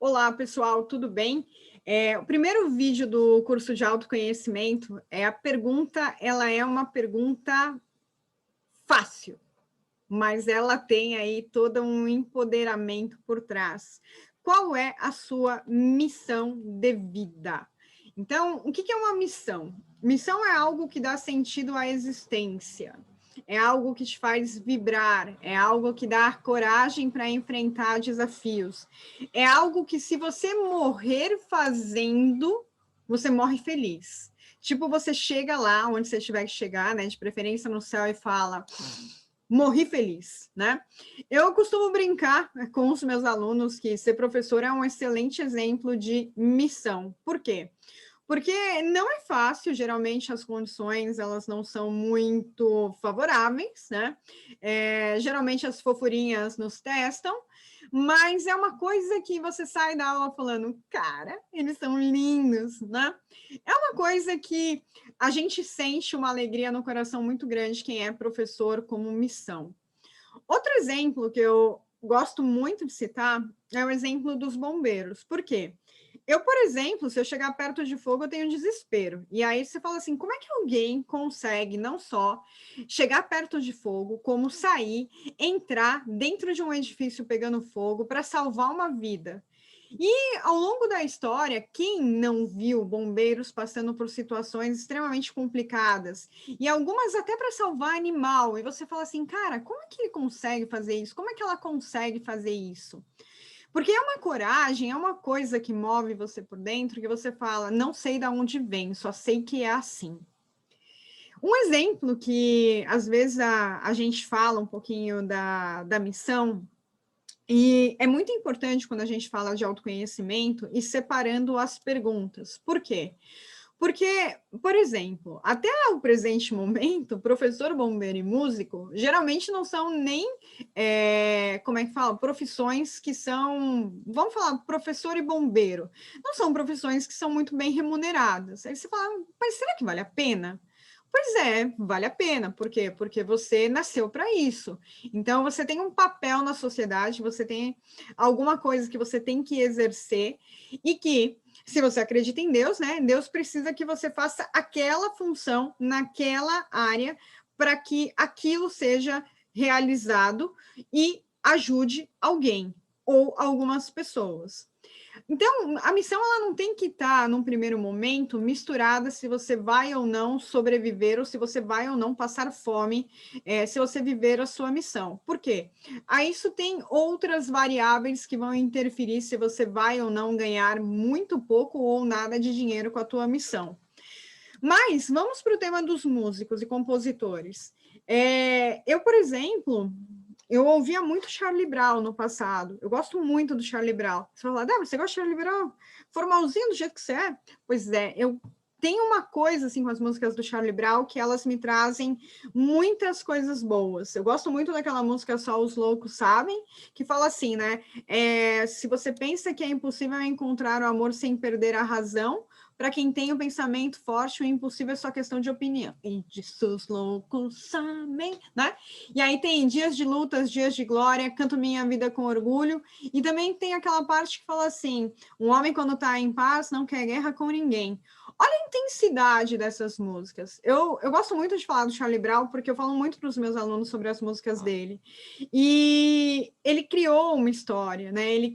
Olá, pessoal, tudo bem? O primeiro vídeo do curso de autoconhecimento a pergunta, ela é uma pergunta fácil, mas ela tem aí todo um empoderamento por trás. Qual é a sua missão de vida? Então, o que é uma missão? Missão é algo que dá sentido à existência, é algo que te faz vibrar, é algo que dá coragem para enfrentar desafios, é algo que, se você morrer fazendo, você morre feliz. Tipo, você chega lá onde você tiver que chegar, né? De preferência no céu, e fala: morri feliz, né? Eu costumo brincar com os meus alunos que ser professor é um excelente exemplo de missão. Por quê? Porque não é fácil, geralmente as condições elas não são muito favoráveis, né? Geralmente as fofurinhas nos testam, mas é uma coisa que você sai da aula falando, cara, eles são lindos, né? É uma coisa que a gente sente uma alegria no coração muito grande quem é professor como missão. Outro exemplo que eu gosto muito de citar é o exemplo dos bombeiros. Por quê? Eu, por exemplo, se eu chegar perto de fogo, eu tenho desespero. E aí você fala assim, como é que alguém consegue não só chegar perto de fogo, como sair, entrar dentro de um edifício pegando fogo para salvar uma vida? E ao longo da história, quem não viu bombeiros passando por situações extremamente complicadas, e algumas até para salvar animal, e você fala assim, cara, como é que ele consegue fazer isso? Como é que ela consegue fazer isso? Porque é uma coragem, é uma coisa que move você por dentro, que você fala, não sei de onde vem, só sei que é assim. Um exemplo que às vezes a gente fala um pouquinho da missão, e é muito importante quando a gente fala de autoconhecimento e separando as perguntas. Por quê? Porque, por exemplo, até o presente momento, professor, bombeiro e músico geralmente não são nem, como é que fala? Profissões que são, vamos falar, professor e bombeiro, não são profissões que são muito bem remuneradas. Aí você fala, mas será que vale a pena? Pois é, vale a pena. Por quê? Porque você nasceu para isso. Então, você tem um papel na sociedade, você tem alguma coisa que você tem que exercer e que, se você acredita em Deus, né? Deus precisa que você faça aquela função naquela área para que aquilo seja realizado e ajude alguém ou algumas pessoas. Então, a missão ela não tem que estar, num primeiro momento, misturada se você vai ou não sobreviver ou se você vai ou não passar fome, se você viver a sua missão. Por quê? A isso tem outras variáveis que vão interferir se você vai ou não ganhar muito pouco ou nada de dinheiro com a tua missão. Mas vamos para o tema dos músicos e compositores. Eu, por exemplo, eu ouvia muito Charlie Brown no passado. Eu gosto muito do Charlie Brown. Você fala, Débora, você gosta de Charlie Brown? Formalzinho do jeito que você é? Pois é, eu tenho uma coisa assim com as músicas do Charlie Brown que elas me trazem muitas coisas boas. Eu gosto muito daquela música Só os Loucos Sabem, que fala assim, né? Se você pensa que é impossível encontrar o amor sem perder a razão, para quem tem o pensamento forte, o impossível é só questão de opinião. E de seus loucos sabem, né? E aí tem dias de lutas, dias de glória, canto minha vida com orgulho. E também tem aquela parte que fala assim: um homem, quando está em paz, não quer guerra com ninguém. Olha a intensidade dessas músicas. Eu gosto muito de falar do Charlie Brown, porque eu falo muito para os meus alunos sobre as músicas dele. E ele criou uma história, né? Ele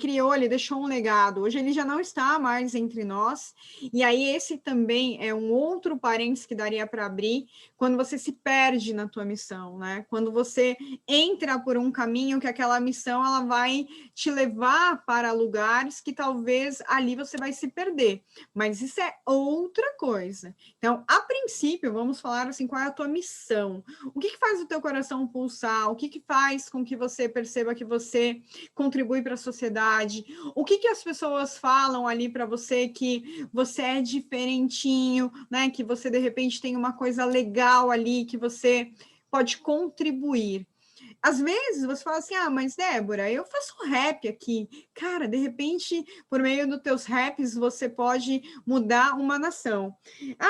deixou um legado. Hoje ele já não está mais entre nós. E aí esse também é um outro parênteses que daria para abrir quando você se perde na tua missão, né? Quando você entra por um caminho que aquela missão ela vai te levar para lugares que talvez ali você vai se perder. Mas isso é outra coisa. Então, a princípio, vamos falar assim, qual é a tua missão? O que faz o teu coração pulsar? O que faz com que você perceba que você contribui para a sociedade? O que as pessoas falam ali para você que você é diferentinho, né? Que você, de repente, tem uma coisa legal ali, que você pode contribuir. Às vezes você fala assim, mas Débora, eu faço rap aqui. Cara, de repente, por meio dos teus raps, você pode mudar uma nação.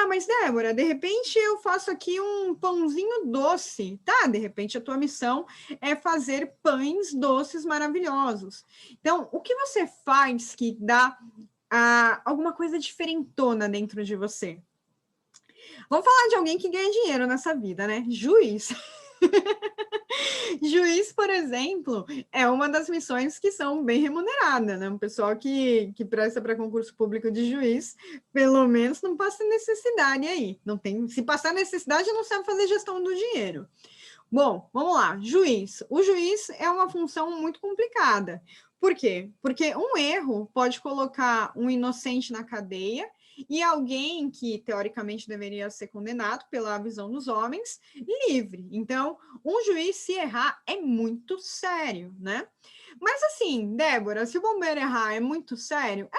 Mas Débora, de repente eu faço aqui um pãozinho doce, tá? De repente a tua missão é fazer pães doces maravilhosos. Então, o que você faz que dá alguma coisa diferentona dentro de você? Vamos falar de alguém que ganha dinheiro nessa vida, né? Juiz. Juiz, por exemplo, é uma das missões que são bem remuneradas, né? Um pessoal que presta para concurso público de juiz, pelo menos não passa necessidade aí. Não tem, se passar necessidade, não sabe fazer gestão do dinheiro. Bom, vamos lá. Juiz. O juiz é uma função muito complicada. Por quê? Porque um erro pode colocar um inocente na cadeia e alguém que teoricamente deveria ser condenado pela visão dos homens livre. Então, um juiz se errar é muito sério, né? Mas assim, Débora, se o bombeiro errar é muito sério?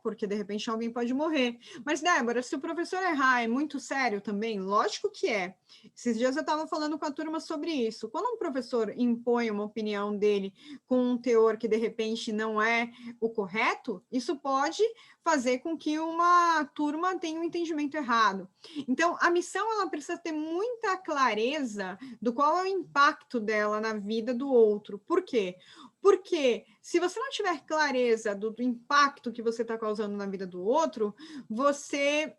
Porque de repente alguém pode morrer. Mas, Débora, se o professor errar é muito sério também? Lógico que é. Esses dias eu estava falando com a turma sobre isso. Quando um professor impõe uma opinião dele com um teor que de repente não é o correto, isso pode fazer com que uma turma tenha um entendimento errado. Então, a missão ela precisa ter muita clareza do qual é o impacto dela na vida do outro. Por quê? Porque se você não tiver clareza do impacto que você está causando na vida do outro, você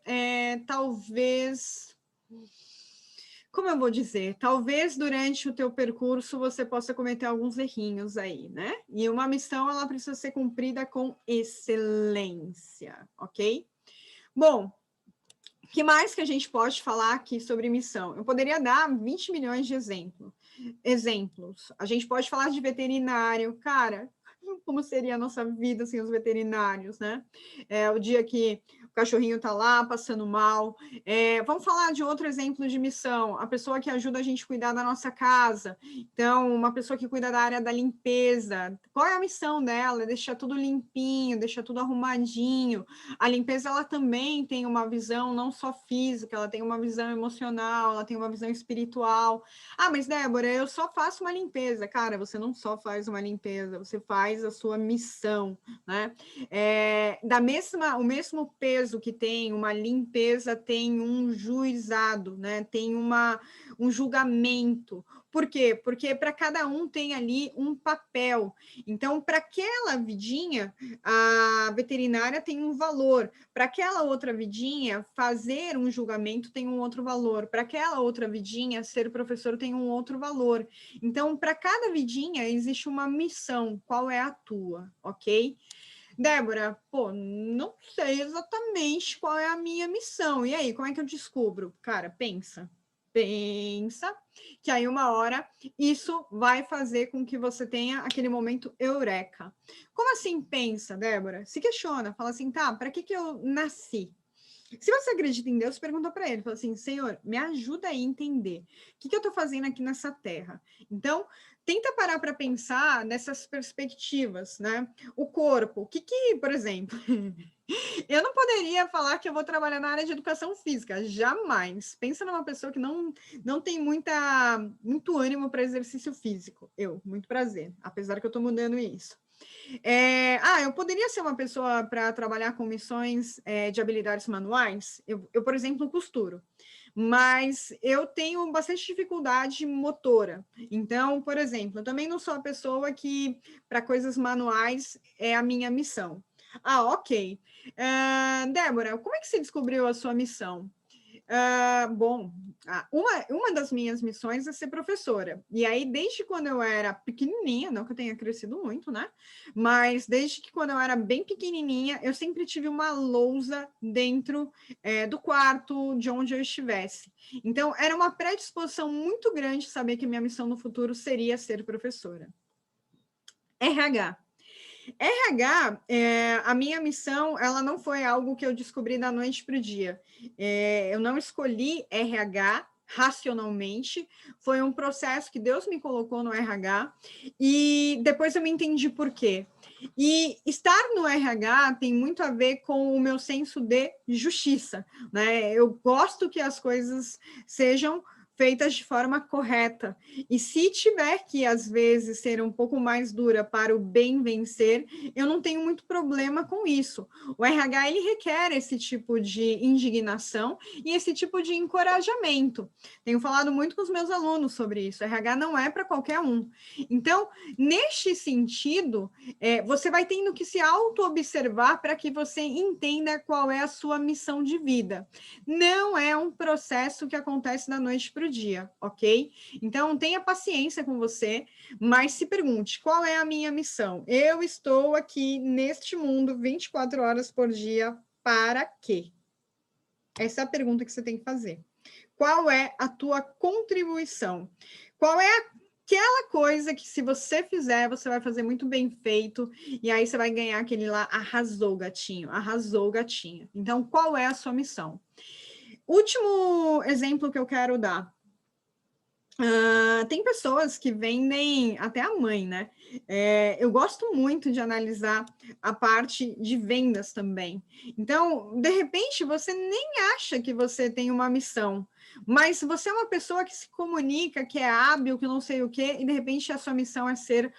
talvez... Como eu vou dizer? Talvez durante o teu percurso você possa cometer alguns errinhos aí, né? E uma missão, ela precisa ser cumprida com excelência, ok? Bom, o que mais que a gente pode falar aqui sobre missão? Eu poderia dar 20 milhões de exemplos. A gente pode falar de veterinário. Cara, como seria a nossa vida sem os veterinários, né? O dia que o cachorrinho está lá passando mal. Vamos falar de outro exemplo de missão, a pessoa que ajuda a gente a cuidar da nossa casa. Então, uma pessoa que cuida da área da limpeza. Qual é a missão dela? Deixar tudo limpinho, deixar tudo arrumadinho. A limpeza, ela também tem uma visão não só física, ela tem uma visão emocional, ela tem uma visão espiritual. Mas Débora, eu só faço uma limpeza. Cara, você não só faz uma limpeza, você faz a sua missão, né? O mesmo peso que tem uma limpeza, tem um juizado, né? Tem um julgamento. Por quê? Porque para cada um tem ali um papel. Então, para aquela vidinha, a veterinária tem um valor. Para aquela outra vidinha, fazer um julgamento tem um outro valor. Para aquela outra vidinha, ser professor tem um outro valor. Então, para cada vidinha, existe uma missão. Qual é a tua, ok? Débora, não sei exatamente qual é a minha missão. E aí, como é que eu descubro? Cara, pensa, que aí uma hora isso vai fazer com que você tenha aquele momento eureka. Como assim pensa, Débora? Se questiona, fala assim, tá, para que eu nasci? Se você acredita em Deus, pergunta para ele, fala assim, Senhor, me ajuda aí a entender o que eu estou fazendo aqui nessa terra. Então, tenta parar para pensar nessas perspectivas, né? O corpo, por exemplo, eu não poderia falar que eu vou trabalhar na área de educação física, jamais. Pensa numa pessoa que não tem muito ânimo para exercício físico. Muito prazer, apesar que eu estou mudando isso. Eu poderia ser uma pessoa para trabalhar com missões de habilidades manuais? Eu, por exemplo, costuro, mas eu tenho bastante dificuldade motora. Então, por exemplo, eu também não sou a pessoa que, para coisas manuais, é a minha missão. Ok. Débora, como é que você descobriu a sua missão? Bom, uma das minhas missões é ser professora. E aí, desde quando eu era pequenininha, não que eu tenha crescido muito, né? Mas desde que quando eu era bem pequenininha, eu sempre tive uma lousa dentro do quarto de onde eu estivesse. Então, era uma predisposição muito grande saber que minha missão no futuro seria ser professora. RH. RH, a minha missão, ela não foi algo que eu descobri da noite para o dia. Eu não escolhi RH racionalmente, foi um processo que Deus me colocou no RH e depois eu me entendi por quê. E estar no RH tem muito a ver com o meu senso de justiça, né? Eu gosto que as coisas sejam feitas de forma correta. E se tiver que, às vezes, ser um pouco mais dura para o bem vencer, eu não tenho muito problema com isso. O RH, ele requer esse tipo de indignação e esse tipo de encorajamento. Tenho falado muito com os meus alunos sobre isso. O RH não é para qualquer um. Então, neste sentido, você vai tendo que se auto-observar para que você entenda qual é a sua missão de vida. Não é um processo que acontece da noite para o dia, ok? Então, tenha paciência com você, mas se pergunte, qual é a minha missão? Eu estou aqui neste mundo 24 horas por dia para quê? Essa é a pergunta que você tem que fazer. Qual é a tua contribuição? Qual é aquela coisa que, se você fizer, você vai fazer muito bem feito, e aí você vai ganhar aquele lá, arrasou, gatinho, arrasou, gatinha. Então, qual é a sua missão? Último exemplo que eu quero dar. Tem pessoas que vendem até a mãe, né? Eu gosto muito de analisar a parte de vendas também. Então, de repente, você nem acha que você tem uma missão, mas você é uma pessoa que se comunica, que é hábil, que não sei o quê, e de repente a sua missão é ser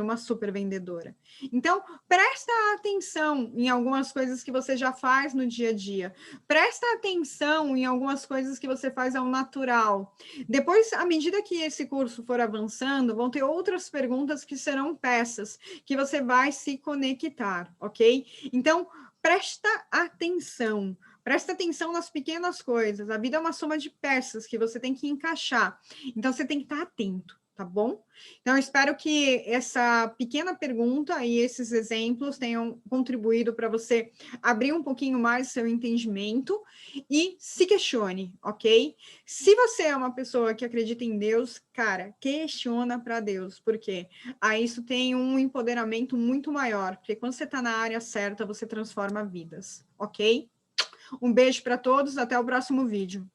uma super vendedora. Então, presta atenção em algumas coisas que você já faz no dia a dia. Presta atenção em algumas coisas que você faz ao natural. Depois, à medida que esse curso for avançando, vão ter outras perguntas que serão peças que você vai se conectar, ok? Então, presta atenção. Presta atenção nas pequenas coisas. A vida é uma soma de peças que você tem que encaixar. Então, você tem que estar atento, tá bom? Então, eu espero que essa pequena pergunta e esses exemplos tenham contribuído para você abrir um pouquinho mais o seu entendimento e se questione, ok? Se você é uma pessoa que acredita em Deus, cara, questiona para Deus, porque aí isso tem um empoderamento muito maior, porque quando você está na área certa, você transforma vidas, ok? Um beijo para todos, até o próximo vídeo.